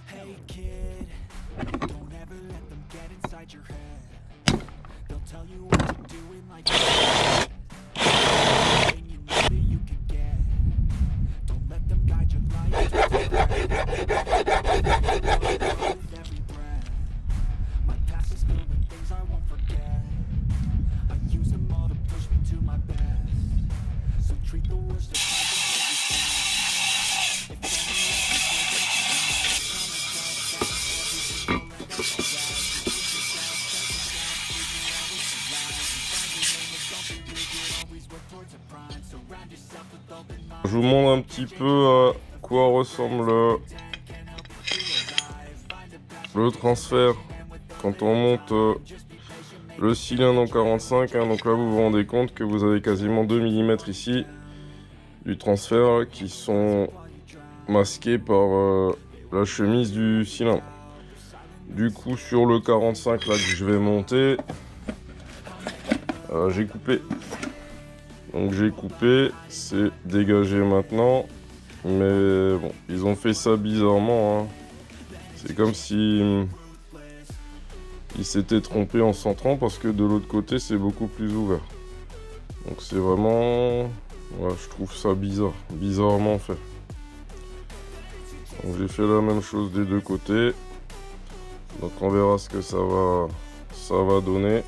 Hey kid, don't ever let them get inside your head. They'll tell you what to do in like anything you know that you can get. Don't let them guide your life to regret. With every breath, my past is filled with things I won't forget. I use them all to push me to my best. So treat the worst of life as if only Je vous montre un petit peu à quoi ressemble le transfert quand on monte le cylindre en 45. Donc là, vous vous rendez compte que vous avez quasiment 2 mm ici du transfert qui sont masqués par la chemise du cylindre. Du coup, sur le 45 là que je vais monter, j'ai coupé. Donc j'ai coupé, c'est dégagé maintenant. Mais bon, ils ont fait ça bizarrement, hein. C'est comme si ils s'étaient trompés en centrant, parce que de l'autre côté c'est beaucoup plus ouvert. Donc c'est vraiment... Ouais, je trouve ça bizarre, bizarrement fait. Donc j'ai fait la même chose des deux côtés. Donc on verra ce que ça va donner.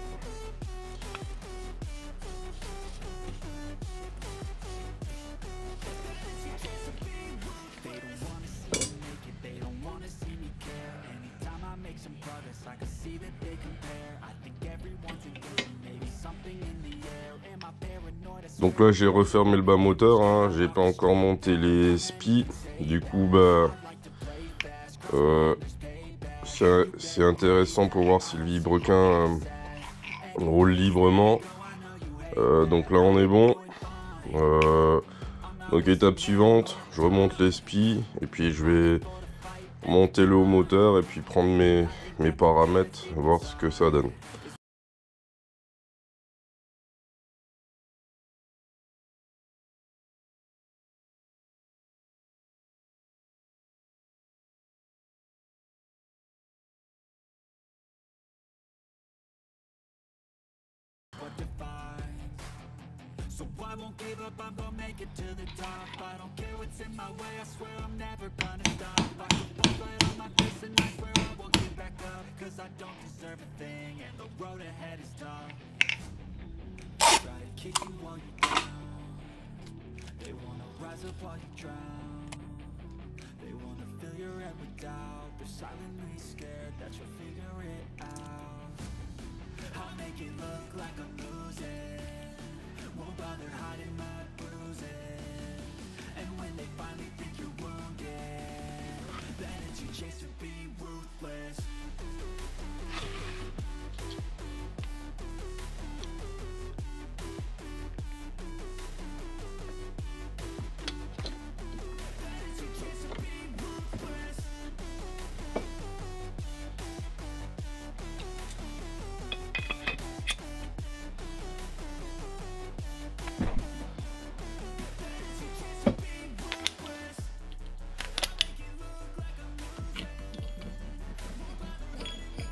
Donc là j'ai refermé le bas moteur, hein. J'ai pas encore monté les spies. Du coup c'est intéressant pour voir si le vilebrequin roule librement. Donc là on est bon. Donc étape suivante, je remonte les spies et puis je vais monter le haut moteur et puis prendre mes paramètres, voir ce que ça donne. So I won't give up, I'm gonna make it to the top. I don't care what's in my way, I swear I'm never gonna stop. I can walk right on my face and I swear I won't give back up. Cause I don't deserve a thing and the road ahead is tough. Try to kick you while you're down. They wanna rise up while you drown. They wanna fill your head with doubt. They're silently scared that you'll figure it out. I'll make it look like I'm losing. Won't bother hiding my bruises. And when they finally think you're wounded, then it's your chance to be ruthless.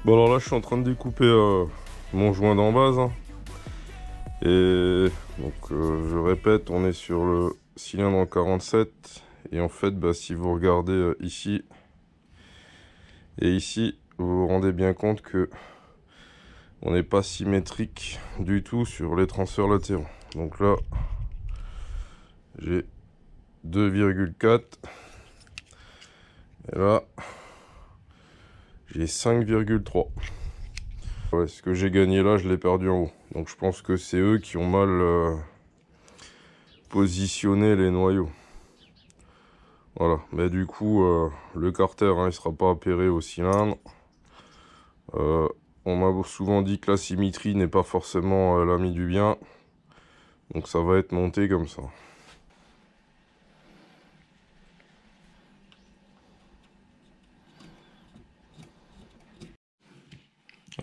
Bon alors là je suis en train de découper mon joint d'en base, hein. Et donc je répète, on est sur le cylindre en 47 et en fait si vous regardez ici et ici, vous vous rendez bien compte que on n'est pas symétrique du tout sur les transferts latéraux. Donc là j'ai 2,4 et là j'ai 5,3. Ouais, ce que j'ai gagné là, je l'ai perdu en haut. Donc je pense que c'est eux qui ont mal positionné les noyaux. Voilà. Mais du coup, le carter, hein, il sera pas appairé au cylindre. On m'a souvent dit que la symétrie n'est pas forcément l'ami du bien. Donc ça va être monté comme ça.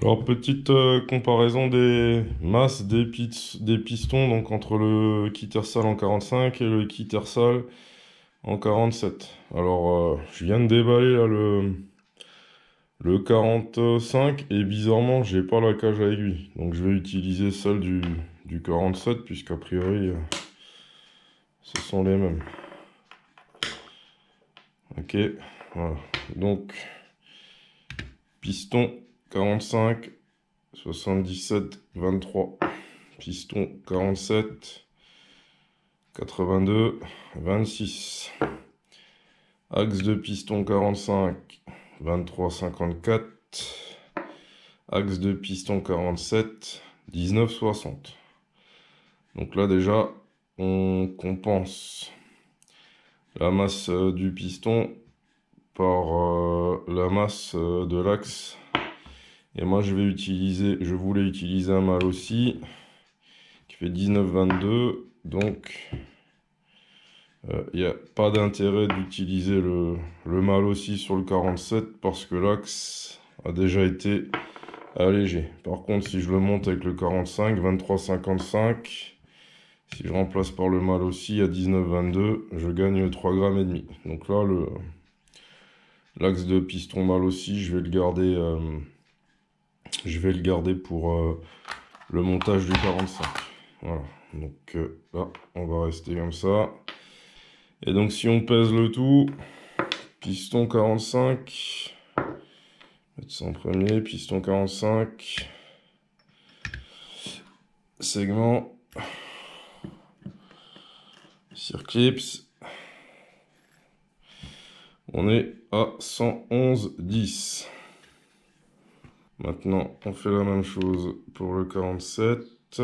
Alors petite comparaison des masses des pistons donc entre le Kittersal en 45 et le Kittersal en 47. Alors, je viens de déballer là, le 45 et bizarrement, j'ai pas la cage à aiguille. Donc, je vais utiliser celle du 47 puisqu'a priori, ce sont les mêmes. Ok, voilà. Donc, piston 45, 77, 23. Piston 47, 82, 26. Axe de piston 45, 23, 54. Axe de piston 47, 19, 60. Donc là déjà, on compense la masse du piston par la masse de l'axe. Et moi je voulais utiliser un mâle aussi qui fait 19, 22. Donc il n'y a pas d'intérêt d'utiliser le mâle aussi sur le 47 parce que l'axe a déjà été allégé. Par contre, si je le monte avec le 45, 23, 55, si je remplace par le mâle aussi à 19, 22, je gagne 3 grammes et demi. Donc là, l'axe de piston mâle aussi, je vais le garder pour le montage du 45. Voilà. Donc là, on va rester comme ça. Et donc si on pèse le tout, piston 45, mettre ça en premier, piston 45, segment, circlips, on est à 111,10. Maintenant, on fait la même chose pour le 47.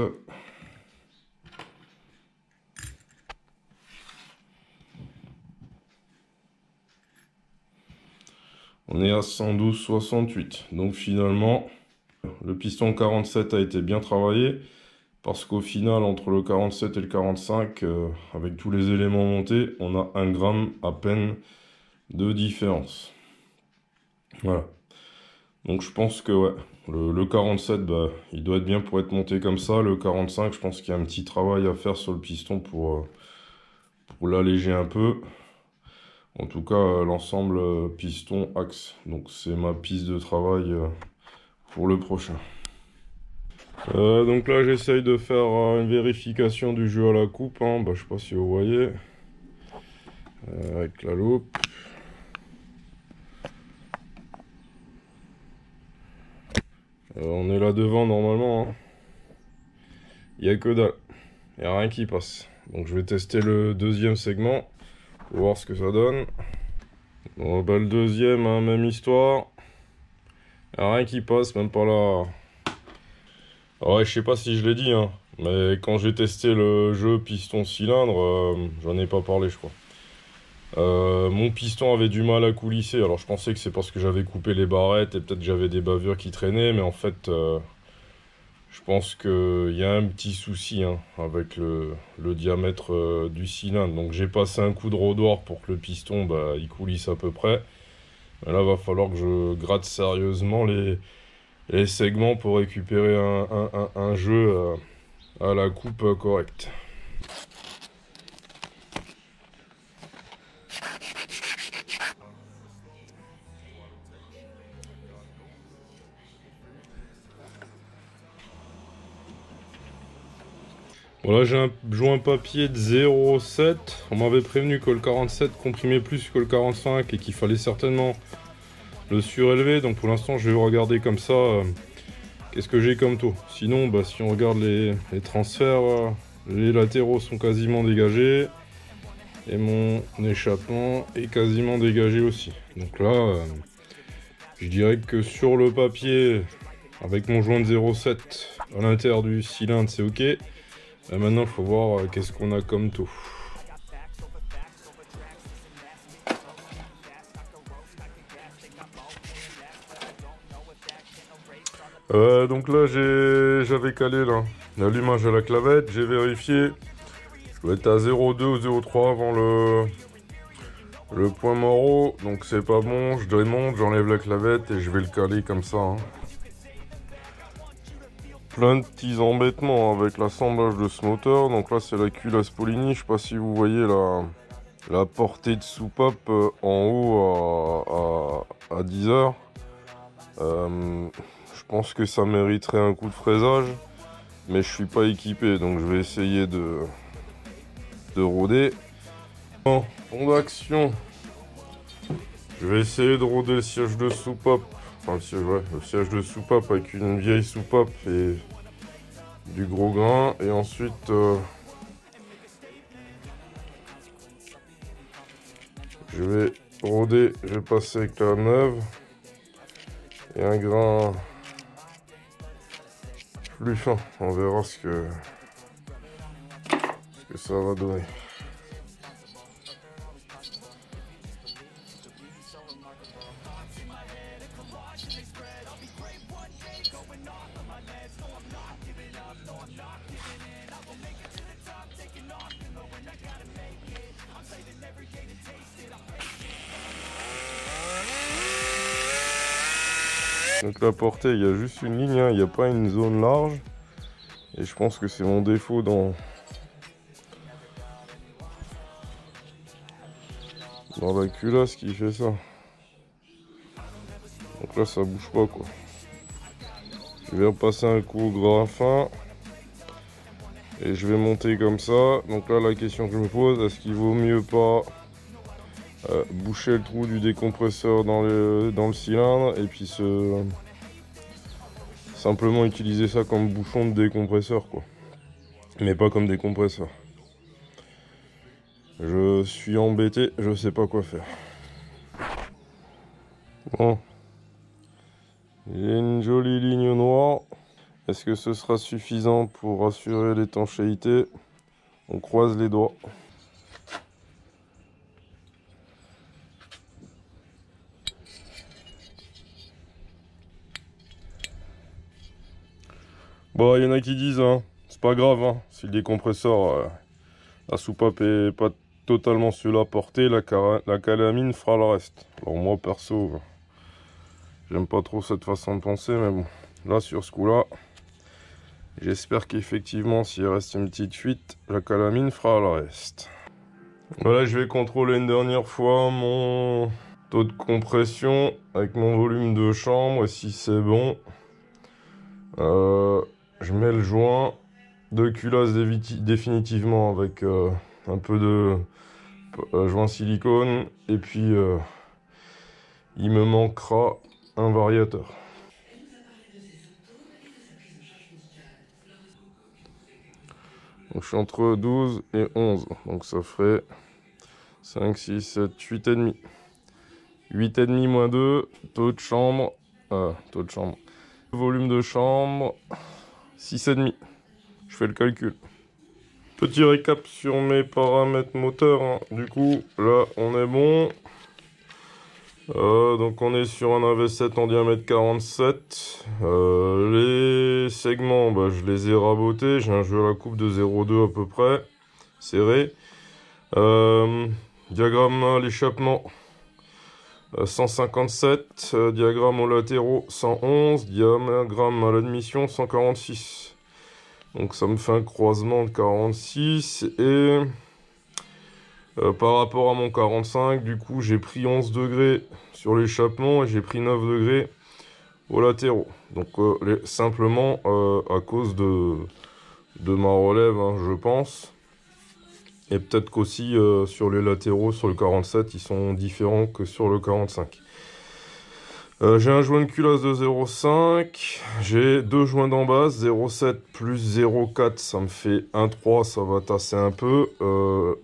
On est à 112,68. Donc finalement, le piston 47 a été bien travaillé. Parce qu'au final, entre le 47 et le 45, avec tous les éléments montés, on a 1 gramme à peine de différence. Voilà. Donc je pense que ouais, le 47, bah, il doit être bien pour être monté comme ça. Le 45, je pense qu'il y a un petit travail à faire sur le piston pour l'alléger un peu. En tout cas, l'ensemble piston axe. Donc c'est ma piste de travail pour le prochain. Donc là, j'essaye de faire une vérification du jeu à la coupe. Hein. Bah, je sais pas si vous voyez. Avec la loupe. On est là devant normalement. Hein. Il n'y a que dalle. Il n'y a rien qui passe. Donc je vais tester le deuxième segment. Pour voir ce que ça donne. Bon, bah, le deuxième, hein, même histoire. Il n'y a rien qui passe, même pas là. Ouais, je sais pas si je l'ai dit, hein, mais quand j'ai testé le jeu piston-cylindre, j'en ai pas parlé, je crois. Mon piston avait du mal à coulisser, alors je pensais que c'est parce que j'avais coupé les barrettes et peut-être que j'avais des bavures qui traînaient, mais en fait, je pense qu'il y a un petit souci hein, avec le diamètre du cylindre. Donc j'ai passé un coup de rodoir pour que le piston bah, il coulisse à peu près. Mais là, va falloir que je gratte sérieusement les segments pour récupérer un jeu à la coupe correcte. Voilà, j'ai un joint papier de 0,7. On m'avait prévenu que le 47 comprimait plus que le 45 et qu'il fallait certainement le surélever. Donc pour l'instant, je vais regarder comme ça qu'est-ce que j'ai comme taux. Sinon, bah, si on regarde les transferts, les latéraux sont quasiment dégagés. Et mon échappement est quasiment dégagé aussi. Donc là, je dirais que sur le papier, avec mon joint de 0,7 à l'intérieur du cylindre, c'est ok. Et maintenant, il faut voir qu'est-ce qu'on a comme taux. Donc là, j'avais calé l'allumage à la clavette. J'ai vérifié. Je dois être à 0,2 ou 0,3 avant le point moro. Donc c'est pas bon. Je démonte, j'enlève la clavette et je vais le caler comme ça. Hein. Plein de petits embêtements avec l'assemblage de ce moteur. Donc là, c'est la culasse Polini. Je sais pas si vous voyez la portée de soupape en haut à 10 heures. Je pense que ça mériterait un coup de fraisage, mais je suis pas équipé, donc je vais essayer de rôder. Bon, fond d'action. Je vais essayer de rôder le siège de soupape. Enfin, le siège de soupape avec une vieille soupape et du gros grain. Et ensuite, je vais passer avec la neuve et un grain plus fin. On verra ce que ça va donner. Donc la portée, il y a juste une ligne, hein, il n'y a pas une zone large. Et je pense que c'est mon défaut dans la culasse qui fait ça. Donc là, ça bouge pas, quoi. Je vais repasser un coup au grain fin. Et je vais monter comme ça. Donc là, la question que je me pose, est-ce qu'il vaut mieux pas boucher le trou du décompresseur dans le cylindre et puis simplement utiliser ça comme bouchon de décompresseur, quoi, mais pas comme décompresseur. Je suis embêté, je sais pas quoi faire. Bon, j'ai une jolie ligne noire. Est-ce que ce sera suffisant pour assurer l'étanchéité? On croise les doigts. Bon, il y en a qui disent, hein, c'est pas grave, hein, si le décompresseur, la soupape est pas totalement sur la portée, la calamine fera le reste. Alors moi, perso, j'aime pas trop cette façon de penser, mais bon, là, sur ce coup-là, j'espère qu'effectivement, s'il reste une petite fuite, la calamine fera le reste. Voilà, je vais contrôler une dernière fois mon taux de compression avec mon volume de chambre, et si c'est bon, je mets le joint de culasse définitivement avec un peu de joint silicone, et puis il me manquera un variateur. Donc je suis entre 12 et 11, donc ça ferait 5, 6, 7, 8,5. 8,5 moins 2, taux de chambre, volume de chambre, 6,5. Je fais le calcul. Petit récap sur mes paramètres moteurs, hein. Du coup, là, on est bon. Donc on est sur un AV7 en diamètre 47. Les segments, bah, je les ai rabotés. J'ai un jeu à la coupe de 0,2 à peu près, serré. Diagramme à l'échappement 157, diagramme aux latéraux 111, diagramme à l'admission 146. Donc ça me fait un croisement de 46 et par rapport à mon 45, du coup j'ai pris 11 degrés sur l'échappement et j'ai pris 9 degrés aux latéraux. Donc simplement à cause de ma relève, hein, je pense. Et peut-être qu'aussi sur les latéraux, sur le 47, ils sont différents que sur le 45. J'ai un joint de culasse de 0,5. J'ai deux joints d'embase, 0,7 plus 0,4, ça me fait 1,3, ça va tasser un peu.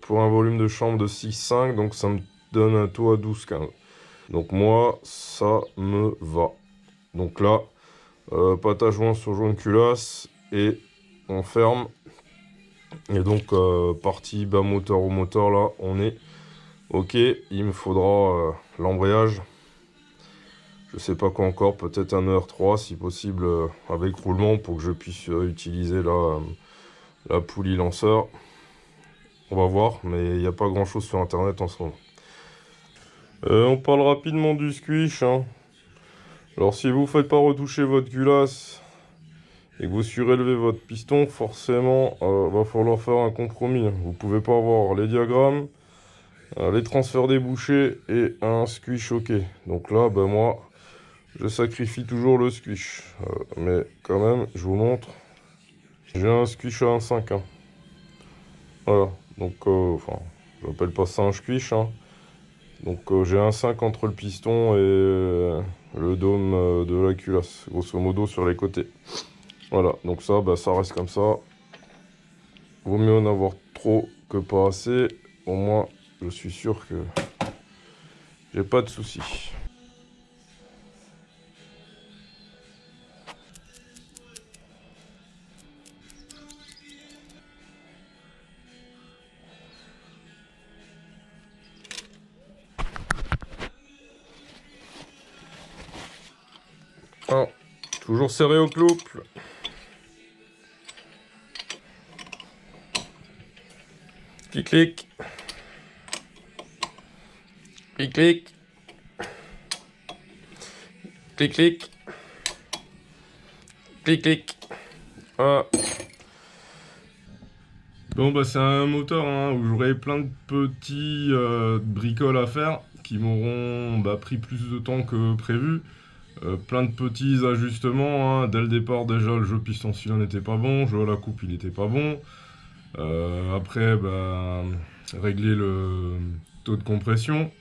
Pour un volume de chambre de 6,5, donc ça me donne un taux à 12,15. Donc moi, ça me va. Donc là, pâte à joint sur joint de culasse et on ferme. Et donc, partie bas moteur au moteur, là, on est ok. Il me faudra l'embrayage. Je sais pas quoi encore, peut-être un ER3 si possible avec roulement pour que je puisse utiliser la poulie lanceur. On va voir, mais il n'y a pas grand chose sur internet en ce moment. On parle rapidement du squish, hein. Alors si vous ne faites pas retoucher votre culasse et que vous surélevez votre piston, forcément va falloir faire un compromis. Vous pouvez pas avoir les diagrammes Les transferts débouchés et un squish ok. Donc là, bah moi, je sacrifie toujours le squish. Mais quand même, je vous montre. J'ai un squish à 1,5. Hein. Voilà. Donc, enfin, je n'appelle pas ça un squish. Hein. Donc j'ai un 5 entre le piston et le dôme de la culasse. Grosso modo sur les côtés. Voilà. Donc ça, bah, ça reste comme ça. Vaut mieux en avoir trop que pas assez. Au moins, je suis sûr que j'ai pas de soucis. Ah, toujours serré au couple. Clic, clic. Clic, clic. Clic, clic. Clic, clic. Ah. Bon, bah, c'est un moteur hein, où j'aurai plein de petits bricoles à faire qui m'auront bah, pris plus de temps que prévu. Plein de petits ajustements. Hein. Dès le départ, déjà, le jeu piston cylindre n'était pas bon. Le jeu à la coupe, il n'était pas bon. Après, bah, régler le taux de compression.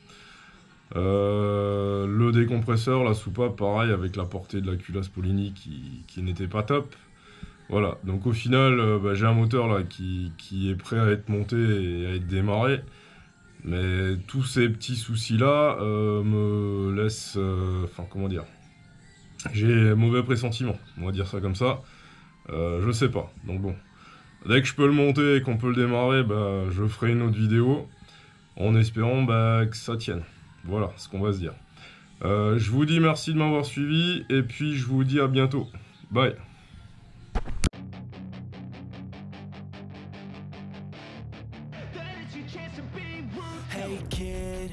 Le décompresseur, la soupape, pareil, avec la portée de la culasse Polini qui n'était pas top. Voilà, donc au final, bah, j'ai un moteur là qui est prêt à être monté et à être démarré. Mais tous ces petits soucis-là me laissent... Enfin, comment dire? J'ai mauvais pressentiment, on va dire ça comme ça. Je sais pas, donc bon. Dès que je peux le monter et qu'on peut le démarrer, bah, je ferai une autre vidéo. En espérant bah, que ça tienne. Voilà ce qu'on va se dire. Je vous dis merci de m'avoir suivi. Et puis je vous dis à bientôt. Bye. Hey kid,